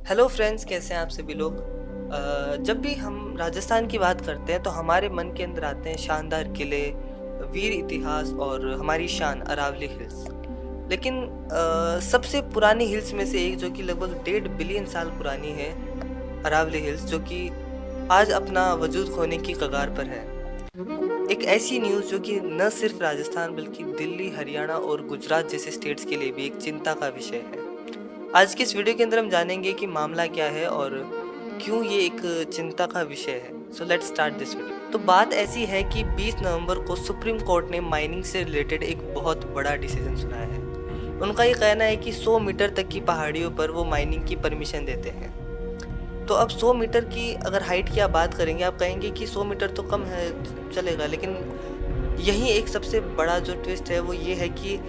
Hello friends, कैसे हैं आप सभी लोग। जब भी हम राजस्थान की बात करते हैं तो हमारे मन के अंदर आते हैं शानदार किले, वीर इतिहास और हमारी शान अरावली हिल्स। लेकिन सबसे पुरानी हिल्स में से एक जो कि लगभग 1.5 बिलियन साल पुरानी है, अरावली हिल्स, जो कि आज अपना वजूद खोने की कगार पर है। एक ऐसी न्यूज़ जो कि न सिर्फ राजस्थान बल्कि दिल्ली, हरियाणा और गुजरात जैसे स्टेट्स के लिए भी एक चिंता का विषय है। आज के इस वीडियो के अंदर हम जानेंगे कि मामला क्या है और क्यों ये एक चिंता का विषय है। So let's start this video. तो बात ऐसी है कि 20 नवंबर को सुप्रीम कोर्ट ने माइनिंग से रिलेटेड एक बहुत बड़ा डिसीजन सुनाया है। उनका ये कहना है कि 100 मीटर तक की पहाड़ियों पर वो माइनिंग की परमिशन देते हैं। तो अब 100 मीटर की अगर हाइट की आप बात करेंगे, आप कहेंगे कि 100 मीटर तो कम है, चलेगा। लेकिन यही एक सबसे बड़ा जो ट्विस्ट है वो ये है कि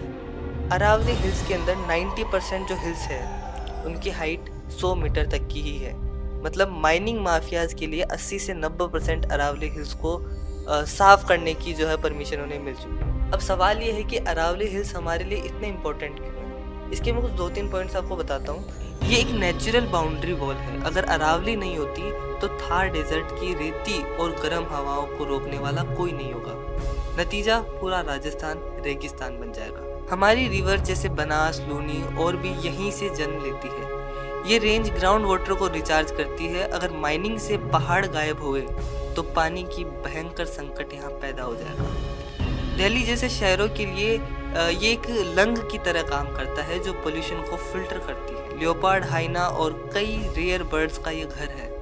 अरावली हिल्स के अंदर 90% जो हिल्स है उनकी हाइट 100 मीटर तक की ही है। मतलब माइनिंग माफियाज के लिए 80 से 90% अरावली हिल्स को साफ करने की जो है परमिशन उन्हें मिल चुकी है। अब सवाल ये है कि अरावली हिल्स हमारे लिए इतने इम्पोर्टेंट क्यों है। इसके मैं कुछ 2-3 पॉइंट्स आपको बताता हूँ। ये एक नेचुरल बाउंड्री वॉल है। अगर अरावली नहीं होती तो थार डेजर्ट की रेती और गर्म हवाओं को रोकने वाला कोई नहीं होगा। नतीजा, पूरा राजस्थान रेगिस्तान बन जाएगा। हमारी रिवर जैसे बनास, लूनी और भी यहीं से जन्म लेती है। ये रेंज ग्राउंड वाटर को रिचार्ज करती है। अगर माइनिंग से पहाड़ गायब हुए तो पानी की भयंकर संकट यहाँ पैदा हो जाएगा। दिल्ली जैसे शहरों के लिए ये एक लंग की तरह काम करता है जो पोल्यूशन को फिल्टर करती है। लियोपार्ड, हाइना और कई रेयर बर्ड्स का ये घर है।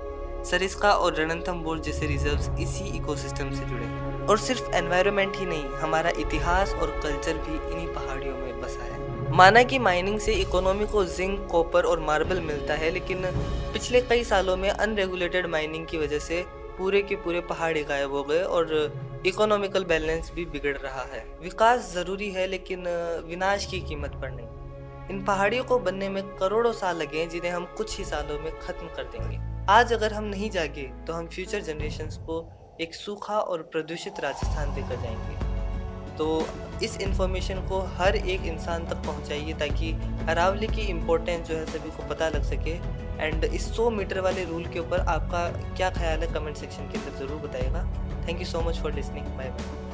सरिस्का और रणथंबोर जैसे रिजर्व्स इसी इकोसिस्टम से जुड़े हैं। और सिर्फ एनवायरनमेंट ही नहीं, हमारा इतिहास और कल्चर भी इन्हीं पहाड़ियों में बसा है। माना कि माइनिंग से इकोनॉमी को जिंक, कॉपर और मार्बल मिलता है, लेकिन पिछले कई सालों में अनरेगुलेटेड माइनिंग की वजह से पूरे के पूरे पहाड़ गायब हो गए और इकोनॉमिकल बैलेंस भी बिगड़ रहा है। विकास ज़रूरी है लेकिन विनाश की कीमत पर नहीं। इन पहाड़ियों को बनने में करोड़ों साल लगे हैं, जिन्हें हम कुछ ही सालों में ख़त्म कर देंगे। आज अगर हम नहीं जागे तो हम फ्यूचर जनरेशन्स को एक सूखा और प्रदूषित राजस्थान देकर जाएंगे। तो इस इन्फॉर्मेशन को हर एक इंसान तक पहुंचाइए ताकि अरावली की इम्पोर्टेंस जो है सभी को पता लग सके। एंड इस 100 मीटर वाले रूल के ऊपर आपका क्या ख्याल है, कमेंट सेक्शन के अंदर ज़रूर बताइएगा। Thank you so much for listening. Bye bye.